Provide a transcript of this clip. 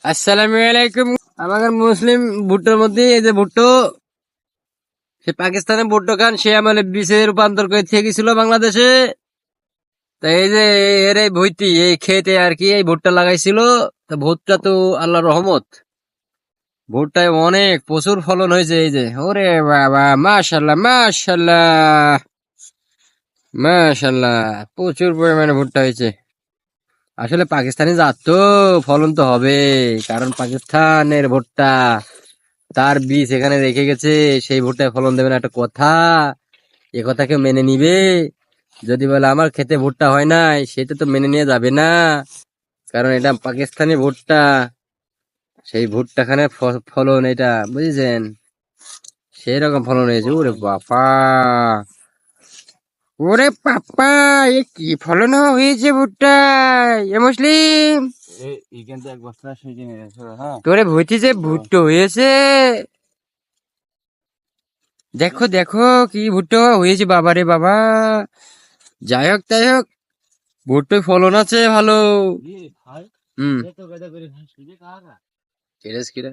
আসসালামু আলাইকুম। আমাদের মুসলিম ভুট্টোর মধ্যে এই যে ভুট্টো, সে পাকিস্তানের ভুট্টো খান, সে আমলে বিচে রূপান্তর করে থেকে গেছিল বাংলাদেশে। তা এই যে এর এই ভুইটি এই খেতে আর কি এই ভুট্টা লাগাইছিল। তা ভুট্টা তো আল্লাহর রহমত, ভুট্টায় অনেক প্রচুর ফলন হয়েছে। এই যে ওরে বাবা, মাশাল্লাহ মাশাল্লাহ মাশাল্লাহ, প্রচুর পরিমাণে ভুট্টা হয়েছে। আসলে পাকিস্তানি জাত তো, ফলন তো হবে, কারণ পাকিস্তানের ভুট্টা, তার বীজ এখানে রেখে গেছে, সেই ভুট্টায় ফলন দেবে না, একটা কথা। এ কথা কেউ মেনে নিবে? যদি বলে আমার খেতে ভুট্টা হয় নাই, সেটা তো মেনে নিয়ে যাবে না, কারণ এটা পাকিস্তানি ভুট্টা। সেই ভুট্টা খানে ফলন এটা, বুঝেছেন? সেই রকম ফলন হয়েছে। ওরে বাবা, ওরে পাপা, এ কি ফলন হয়েছে ভুট্টায় এ মুসলিম! তোরে ভুইতে যে ভুট্টো হয়েছে, দেখো দেখো কি ভুট্টো হয়েছে, বাবা রে বাবা। যাই হোক তাই হোক, ভুট্টোয় ফলন আছে ভালো। হুম, কিরে কিরে